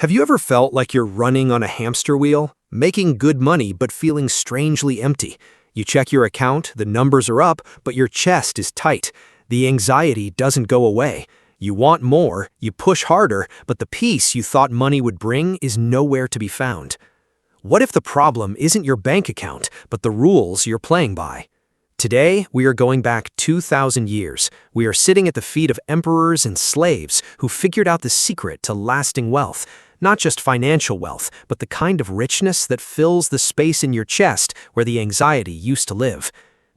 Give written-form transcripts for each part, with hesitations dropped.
Have you ever felt like you're running on a hamster wheel, making good money but feeling strangely empty? You check your account, the numbers are up, but your chest is tight. The anxiety doesn't go away. You want more, you push harder, but the peace you thought money would bring is nowhere to be found. What if the problem isn't your bank account, but the rules you're playing by? Today, we are going back 2,000 years. We are sitting at the feet of emperors and slaves who figured out the secret to lasting wealth. Not just financial wealth, but the kind of richness that fills the space in your chest where the anxiety used to live.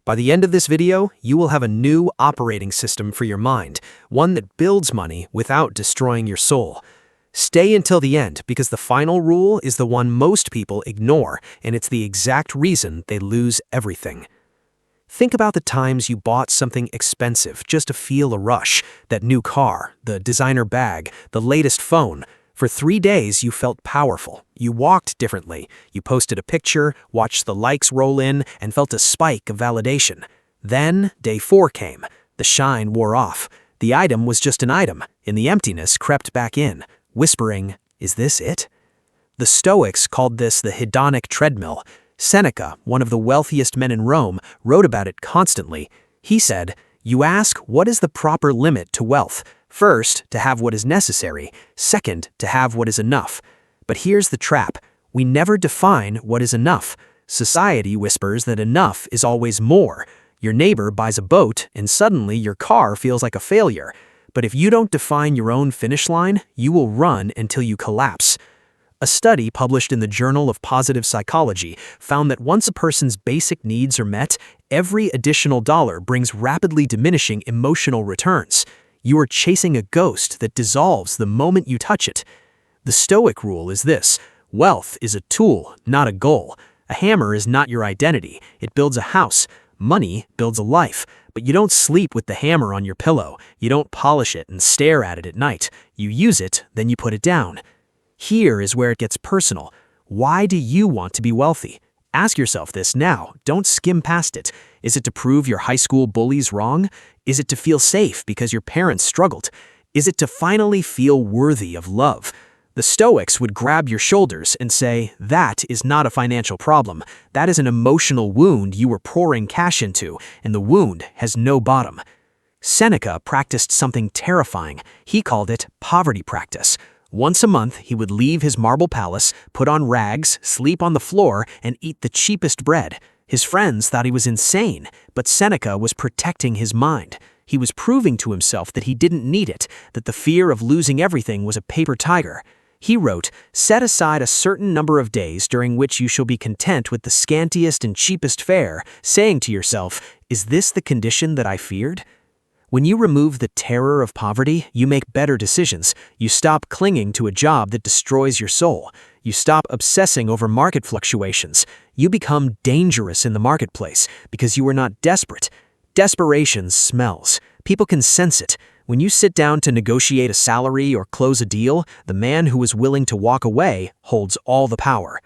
By the end of this video, you will have a new operating system for your mind, one that builds money without destroying your soul. Stay until the end because the final rule is the one most people ignore, and it's the exact reason they lose everything. Think about the times you bought something expensive just to feel a rush. That new car, the designer bag, the latest phone. For 3 days, you felt powerful. You walked differently. You posted a picture, watched the likes roll in, and felt a spike of validation. Then, day 4 came. The shine wore off. The item was just an item, and the emptiness crept back in, whispering, "Is this it?" The Stoics called this the hedonic treadmill. Seneca, one of the wealthiest men in Rome, wrote about it constantly. He said, "You ask, what is the proper limit to wealth? First, to have what is necessary. Second, to have what is enough." But here's the trap. We never define what is enough. Society whispers that enough is always more. Your neighbor buys a boat, and suddenly your car feels like a failure. But if you don't define your own finish line, you will run until you collapse. A study published in the Journal of Positive Psychology found that once a person's basic needs are met, every additional dollar brings rapidly diminishing emotional returns. You are chasing a ghost that dissolves the moment you touch it. The Stoic rule is this: wealth is a tool, not a goal. A hammer is not your identity. It builds a house. Money builds a life. But you don't sleep with the hammer on your pillow. You don't polish it and stare at it at night. You use it, then you put it down. Here is where it gets personal. Why do you want to be wealthy? Ask yourself this now. Don't skim past it. Is it to prove your high school bullies wrong? Is it to feel safe because your parents struggled? Is it to finally feel worthy of love? The Stoics would grab your shoulders and say, that is not a financial problem. That is an emotional wound you were pouring cash into, and the wound has no bottom. Seneca practiced something terrifying. He called it poverty practice. Once a month, he would leave his marble palace, put on rags, sleep on the floor, and eat the cheapest bread. His friends thought he was insane, but Seneca was protecting his mind. He was proving to himself that he didn't need it, that the fear of losing everything was a paper tiger. He wrote, "Set aside a certain number of days during which you shall be content with the scantiest and cheapest fare, saying to yourself, 'Is this the condition that I feared?'" When you remove the terror of poverty, you make better decisions. You stop clinging to a job that destroys your soul. You stop obsessing over market fluctuations. You become dangerous in the marketplace because you are not desperate. Desperation smells. People can sense it. When you sit down to negotiate a salary or close a deal, the man who is willing to walk away holds all the power.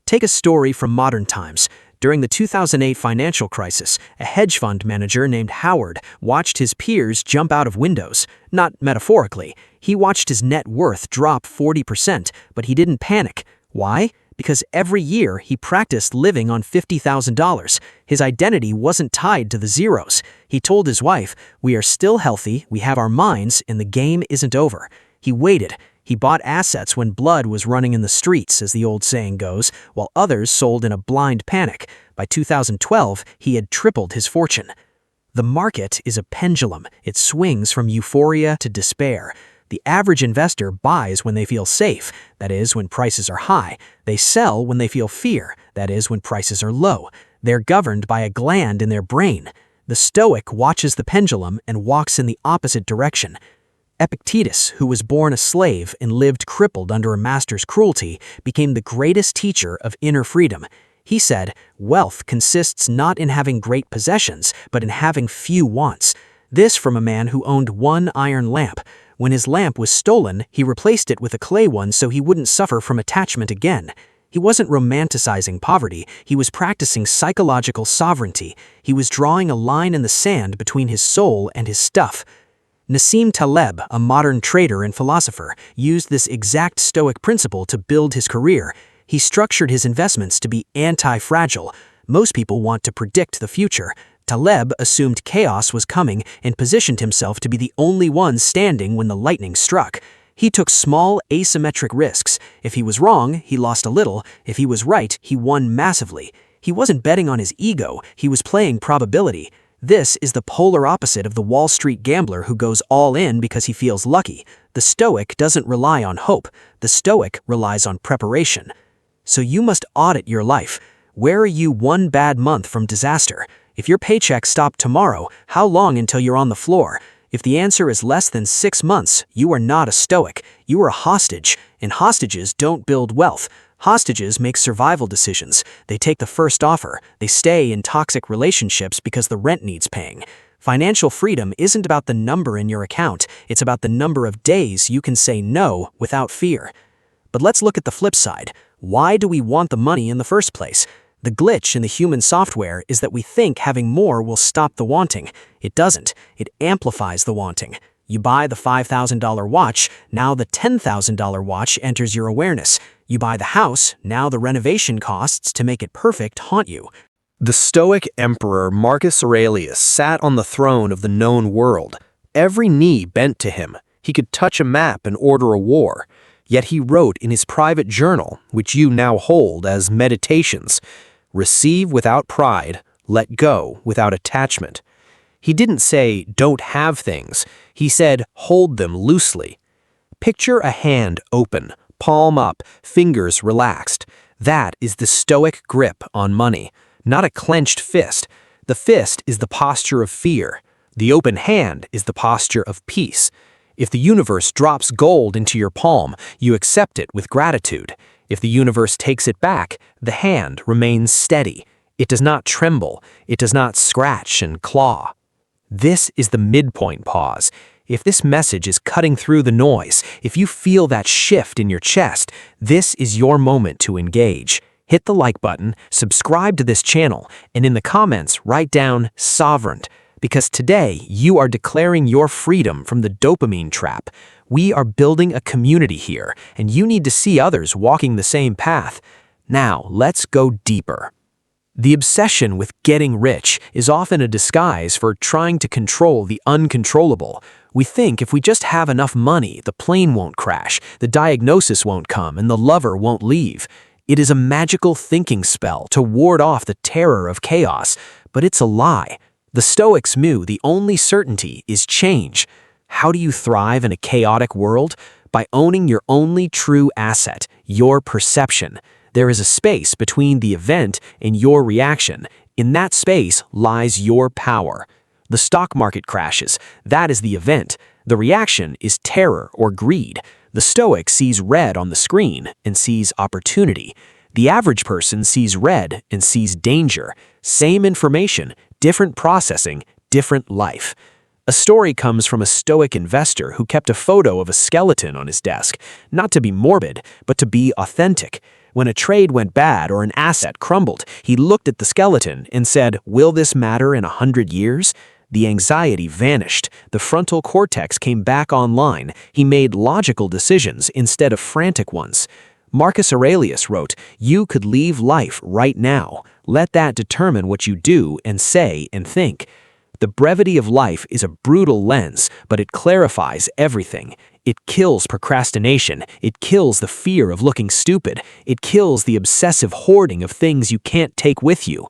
Take a story from modern times. During the 2008 financial crisis, a hedge fund manager named Howard watched his peers jump out of windows. Not metaphorically. He watched his net worth drop 40%, but he didn't panic. Why? Because every year he practiced living on $50,000. His identity wasn't tied to the zeros. He told his wife, "We are still healthy, we have our minds, and the game isn't over." He waited. He bought assets when blood was running in the streets, as the old saying goes, while others sold in a blind panic. By 2012, he had tripled his fortune. The market is a pendulum. It swings from euphoria to despair. The average investor buys when they feel safe, that is, when prices are high. They sell when they feel fear, that is, when prices are low. They're governed by a gland in their brain. The Stoic watches the pendulum and walks in the opposite direction. Epictetus, who was born a slave and lived crippled under a master's cruelty, became the greatest teacher of inner freedom. He said, "Wealth consists not in having great possessions, but in having few wants." This from a man who owned one iron lamp. When his lamp was stolen, he replaced it with a clay one so he wouldn't suffer from attachment again. He wasn't romanticizing poverty, he was practicing psychological sovereignty. He was drawing a line in the sand between his soul and his stuff. Nassim Taleb, a modern trader and philosopher, used this exact Stoic principle to build his career. He structured his investments to be anti-fragile. Most people want to predict the future. Taleb assumed chaos was coming and positioned himself to be the only one standing when the lightning struck. He took small, asymmetric risks. If he was wrong, he lost a little. If he was right, he won massively. He wasn't betting on his ego, he was playing probability. This is the polar opposite of the Wall Street gambler who goes all in because he feels lucky. The Stoic doesn't rely on hope. The Stoic relies on preparation. So you must audit your life. Where are you one bad month from disaster? If your paycheck stopped tomorrow, how long until you're on the floor? If the answer is less than 6 months, you are not a Stoic. You are a hostage, and hostages don't build wealth. Hostages make survival decisions. They take the first offer. They stay in toxic relationships because the rent needs paying. Financial freedom isn't about the number in your account. It's about the number of days you can say no without fear. But let's look at the flip side. Why do we want the money in the first place? The glitch in the human software is that we think having more will stop the wanting. It doesn't. It amplifies the wanting. You buy the $5,000 watch, now the $10,000 watch enters your awareness. You buy the house, now the renovation costs to make it perfect haunt you. The Stoic emperor Marcus Aurelius sat on the throne of the known world. Every knee bent to him. He could touch a map and order a war. Yet he wrote in his private journal, which you now hold as meditations, "Receive without pride, let go without attachment." He didn't say, don't have things. He said, hold them loosely. Picture a hand open, palm up, fingers relaxed. That is the Stoic grip on money, not a clenched fist. The fist is the posture of fear. The open hand is the posture of peace. If the universe drops gold into your palm, you accept it with gratitude. If the universe takes it back, the hand remains steady. It does not tremble. It does not scratch and claw. This is the midpoint pause. If this message is cutting through the noise, if you feel that shift in your chest, this is your moment to engage. Hit the like button, subscribe to this channel, and in the comments write down sovereign, because today you are declaring your freedom from the dopamine trap. We are building a community here, and you need to see others walking the same path. Now, let's go deeper. The obsession with getting rich is often a disguise for trying to control the uncontrollable. We think if we just have enough money, the plane won't crash, the diagnosis won't come, and the lover won't leave. It is a magical thinking spell to ward off the terror of chaos, but it's a lie. The Stoics knew the only certainty is change. How do you thrive in a chaotic world? By owning your only true asset, your perception. There is a space between the event and your reaction. In that space lies your power. The stock market crashes. That is the event. The reaction is terror or greed. The Stoic sees red on the screen and sees opportunity. The average person sees red and sees danger. Same information, different processing, different life. A story comes from a Stoic investor who kept a photo of a skeleton on his desk, not to be morbid, but to be authentic. When a trade went bad or an asset crumbled, he looked at the skeleton and said, "Will this matter in 100 years?" The anxiety vanished. The frontal cortex came back online. He made logical decisions instead of frantic ones. Marcus Aurelius wrote, "You could leave life right now. Let that determine what you do and say and think." The brevity of life is a brutal lens, but it clarifies everything. It kills procrastination. It kills the fear of looking stupid. It kills the obsessive hoarding of things you can't take with you.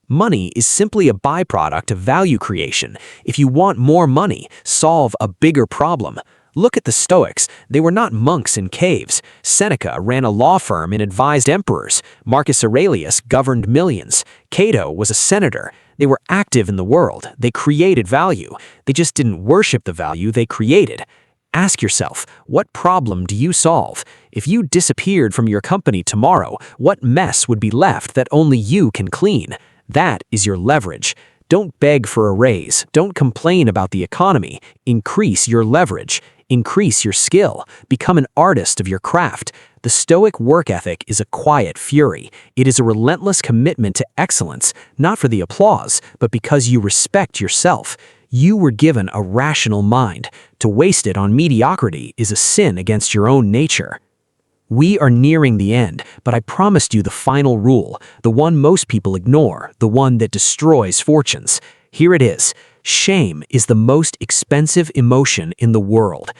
Money is simply a byproduct of value creation. If you want more money, solve a bigger problem. Look at the Stoics. They were not monks in caves. Seneca ran a law firm and advised emperors. Marcus Aurelius governed millions. Cato was a senator. They were active in the world. They created value. They just didn't worship the value they created. Ask yourself, what problem do you solve? If you disappeared from your company tomorrow, what mess would be left that only you can clean? That is your leverage. Don't beg for a raise. Don't complain about the economy. Increase your leverage. Increase your skill. Become an artist of your craft. The Stoic work ethic is a quiet fury. It is a relentless commitment to excellence, not for the applause, but because you respect yourself. You were given a rational mind. To waste it on mediocrity is a sin against your own nature. We are nearing the end, but I promised you the final rule, the one most people ignore, the one that destroys fortunes. Here it is. Shame is the most expensive emotion in the world.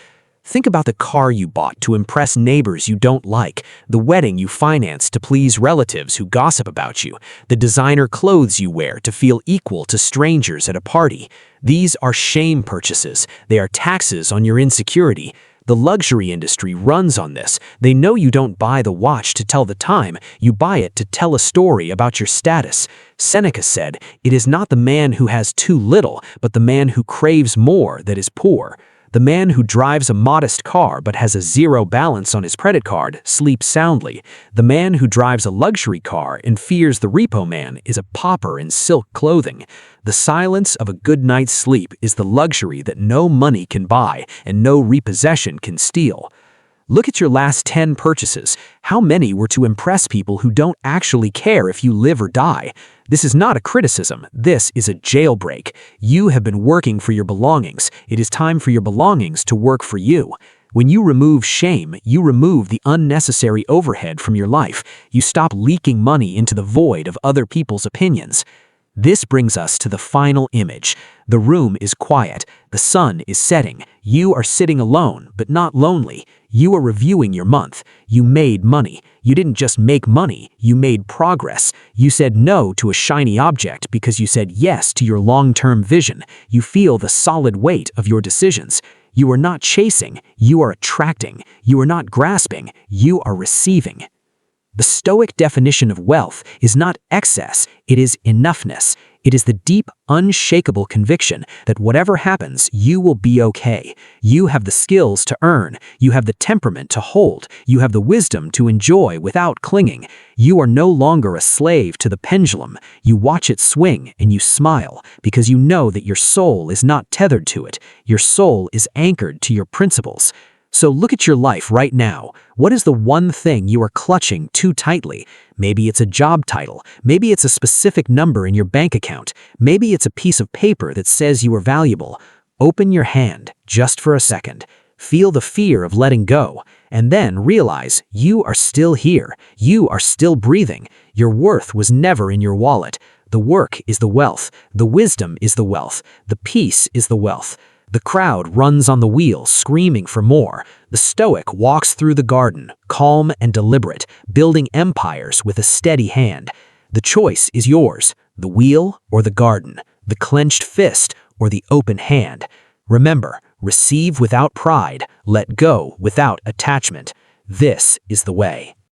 Think about the car you bought to impress neighbors you don't like, the wedding you financed to please relatives who gossip about you, the designer clothes you wear to feel equal to strangers at a party. These are shame purchases. They are taxes on your insecurity. The luxury industry runs on this. They know you don't buy the watch to tell the time, you buy it to tell a story about your status. Seneca said, "It is not the man who has too little, but the man who craves more that is poor." The man who drives a modest car but has a zero balance on his credit card sleeps soundly. The man who drives a luxury car and fears the repo man is a pauper in silk clothing. The silence of a good night's sleep is the luxury that no money can buy and no repossession can steal. Look at your last 10 purchases. How many were to impress people who don't actually care if you live or die? This is not a criticism. This is a jailbreak. You have been working for your belongings. It is time for your belongings to work for you. When you remove shame, you remove the unnecessary overhead from your life. You stop leaking money into the void of other people's opinions. This brings us to the final image. The room is quiet. The sun is setting. You are sitting alone, but not lonely. You are reviewing your month. You made money. You didn't just make money, you made progress. You said no to a shiny object because you said yes to your long-term vision. You feel the solid weight of your decisions. You are not chasing, you are attracting. You are not grasping, you are receiving. The Stoic definition of wealth is not excess, it is enoughness. It is the deep, unshakable conviction that whatever happens, you will be okay. You have the skills to earn. You have the temperament to hold. You have the wisdom to enjoy without clinging. You are no longer a slave to the pendulum. You watch it swing and you smile because you know that your soul is not tethered to it. Your soul is anchored to your principles. So look at your life right now. What is the one thing you are clutching too tightly? Maybe it's a job title. Maybe it's a specific number in your bank account. Maybe it's a piece of paper that says you are valuable. Open your hand just for a second. Feel the fear of letting go, and then realize you are still here. You are still breathing. Your worth was never in your wallet. The work is the wealth. The wisdom is the wealth. The peace is the wealth. The crowd runs on the wheel, screaming for more. The Stoic walks through the garden, calm and deliberate, building empires with a steady hand. The choice is yours, the wheel or the garden, the clenched fist or the open hand. Remember, receive without pride, let go without attachment. This is the way.